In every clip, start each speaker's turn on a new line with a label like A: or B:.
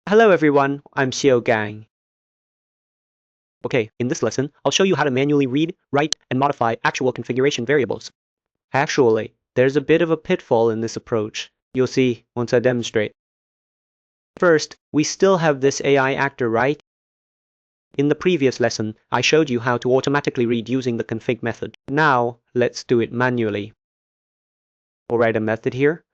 A: Hello everyone, I'm Xiao Gang. Okay, in this lesson, I'll show you how to manually read, write, and modify actual configuration variables. Actually, there's a bit of a pitfall in this approach. You'll see once I demonstrate. First, we still have this AI actor, right? In the previous lesson, I showed you how to automatically read using the config method. Now, let's do it manually. I'll write a method here.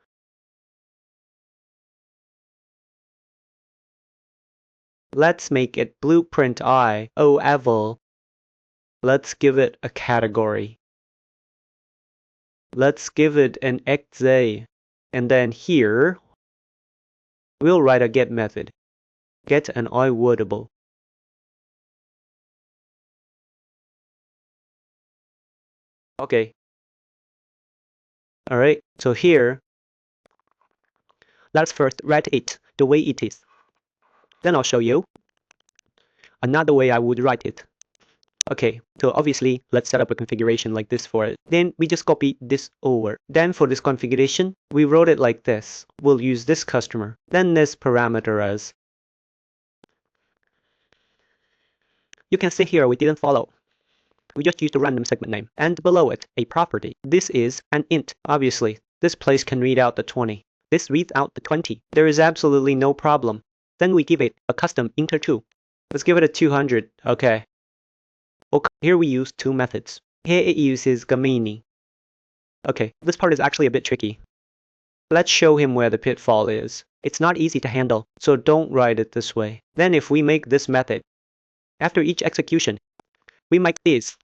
A: Let's make it BlueprintCallable. Let's give it a category. Let's give it an exe. And then here, we'll write a get method. Get an iWordable. Okay. Alright, so here, let's first write it the way it is. Then I'll show you another way I would write it. Okay, so obviously, let's set up a configuration like this for it. Then we just copy this over. Then for this configuration, we wrote it like this. We'll use this customer. Then this parameter as. You can see here we didn't follow. We just used a random segment name. And below it, a property. This is an int. Obviously, this place can read out the 20. This reads out the 20. There is absolutely no problem. Then we give it a custom int2. Let's give it a 200. Okay. Here we use two methods. Here it uses Gamini. Okay, this part is actually a bit tricky. Let's show him where the pitfall is. It's not easy to handle, so don't write it this way. Then if we make this method, after each execution, we make this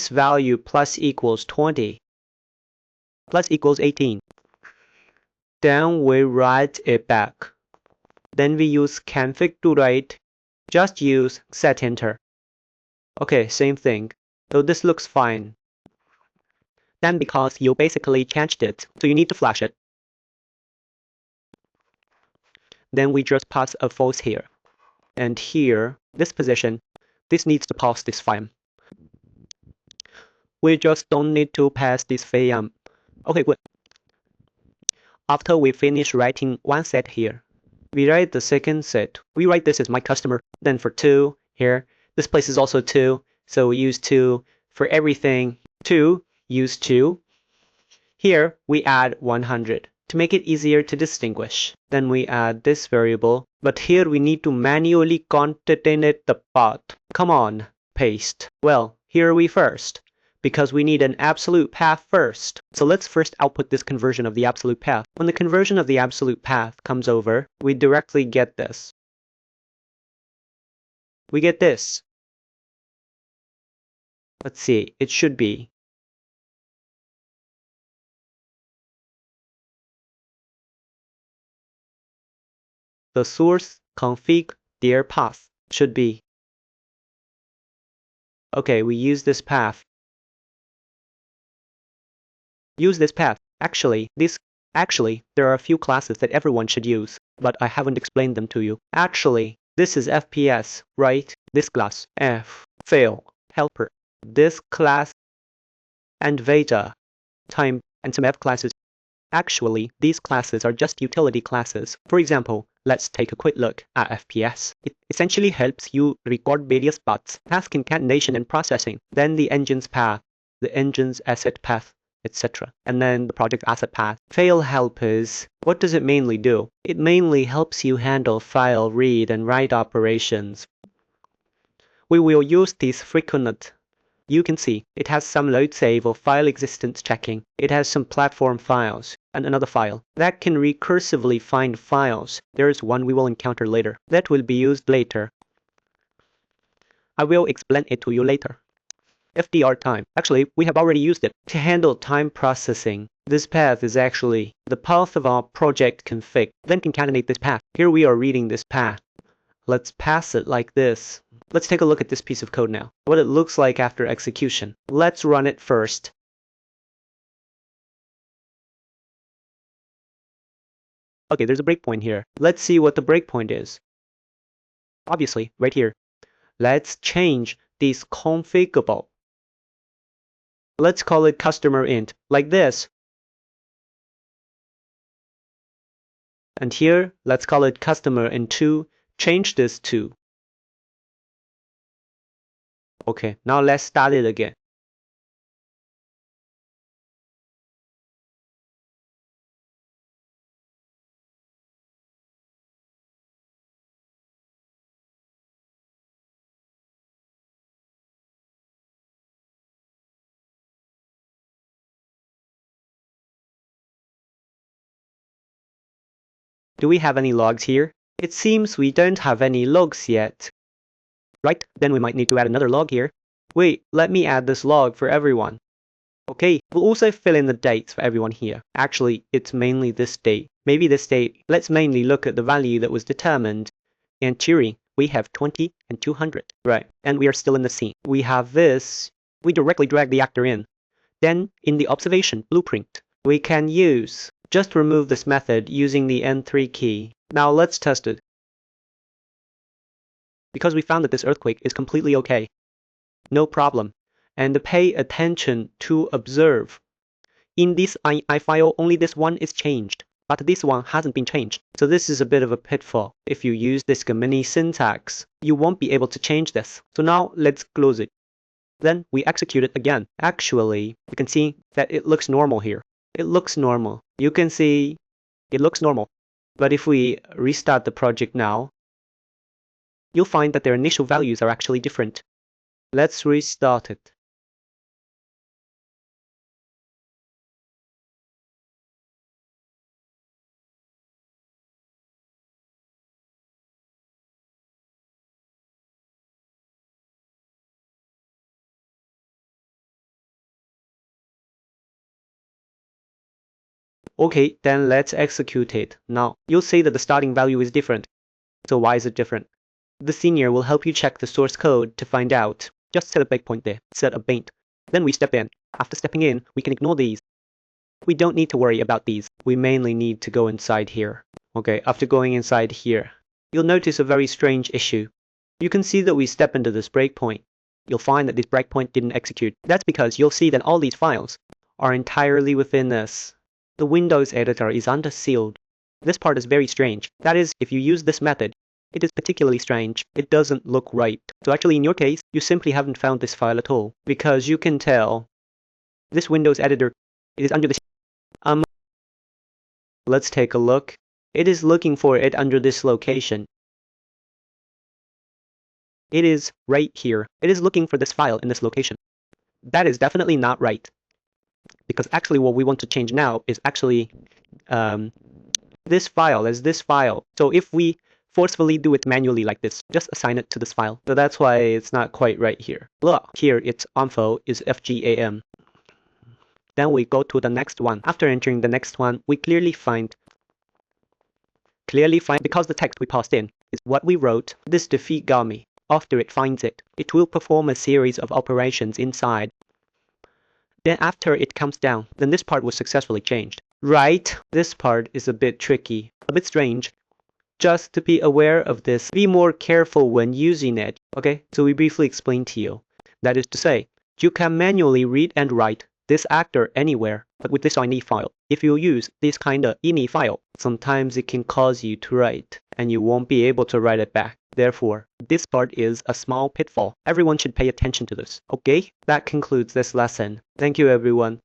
A: value plus equals 20, plus equals 18. Then we write it back. Then we use config to write, just use set enter. Okay, same thing. So this looks fine. Then because you basically changed it, so you need to flash it. Then we just pass a false here. And here, this position, this needs to pass this FIAM. We just don't need to pass this FIAM. Okay, good. After we finish writing one set here, we write the second set. We write this as my customer. Then for 2 here, this place is also 2, so we use 2 for everything. 2, use 2. Here, we add 100 to make it easier to distinguish. Then we add this variable, but here we need to manually concatenate the path. Come on, paste. Well, here we first, because we need an absolute path first. So let's first output this conversion of the absolute path. When the conversion of the absolute path comes over, we directly get this. We get this. Let's see, it should be the source config dir path should be. Okay, we use this path. Use this path. Actually, there are a few classes that everyone should use, but I haven't explained them to you. Actually, this is FPS, right? This class, F, fail, helper. This class, and Veta, time, and some F classes. Actually, these classes are just utility classes. For example, let's take a quick look at FPS. It essentially helps you record various paths, path concatenation and processing, then the engine's path, the engine's asset path, etc. And then the project asset path. Fail helpers, what does it mainly do? It mainly helps you handle file read and write operations. We will use these frequently. You can see it has some load save or file existence checking. It has some platform files and another file that can recursively find files. There is one we will encounter later that will be used later. I will explain it to you later. FDR time. Actually, we have already used it to handle time processing. This path is actually the path of our project config. Then concatenate this path. Here we are reading this path. Let's pass it like this. Let's take a look at this piece of code now. What it looks like after execution. Let's run it first. Okay, there's a breakpoint here. Let's see what the breakpoint is. Obviously, right here. Let's change this configable. Let's call it customer int, like this. And here, let's call it customer int2 change this to. Okay, now let's start it again. Do we have any logs here? It seems we don't have any logs yet. Right, then we might need to add another log here. Wait, let me add this log for everyone. Okay, we'll also fill in the dates for everyone here. Actually, it's mainly this date. Maybe this date. Let's mainly look at the value that was determined. In theory, we have 20 and 200. Right, and we are still in the scene. We have this. We directly drag the actor in. Then, in the observation blueprint, we can just remove this method using the N3 key. Now let's test it. Because we found that this earthquake is completely okay. No problem. And pay attention to observe. In this INI file, only this one is changed, but this one hasn't been changed. So this is a bit of a pitfall. If you use this mini syntax, you won't be able to change this. So now let's close it. Then we execute it again. Actually, you can see that it looks normal here. It looks normal. You can see it looks normal. But if we restart the project now, you'll find that their initial values are actually different. Let's restart it. Okay, then let's execute it. Now, you'll see that the starting value is different. So why is it different? The senior will help you check the source code to find out. Just set a breakpoint there, set a baint. Then we step in. After stepping in, we can ignore these. We don't need to worry about these. We mainly need to go inside here. Okay, after going inside here, you'll notice a very strange issue. You can see that we step into this breakpoint. You'll find that this breakpoint didn't execute. That's because you'll see that all these files are entirely within this. The Windows editor is under sealed. This part is very strange. That is, if you use this method, it is particularly strange. It doesn't look right. So actually in your case, you simply haven't found this file at all. Because you can tell this Windows editor is under this. Let's take a look. It is looking for it under this location. It is right here. It is looking for this file in this location. That is definitely not right. Because actually what we want to change now is actually this file as this file. So if we forcefully do it manually like this, just assign it to this file. So that's why it's not quite right here. Look, here its info is FGAM. Then we go to the next one. After entering the next one, we clearly find because the text we passed in is what we wrote, this defeat Gami. After it finds it, it will perform a series of operations inside. Then after it comes down, then this part was successfully changed. Right, this part is a bit tricky, a bit strange. Just to be aware of this, be more careful when using it. Okay, so we briefly explained to you. That is to say, you can manually read and write this actor anywhere, but with this INI file. If you use this kind of INI file, sometimes it can cause you to write, and you won't be able to write it back. Therefore, this part is a small pitfall. Everyone should pay attention to this. Okay, that concludes this lesson. Thank you everyone.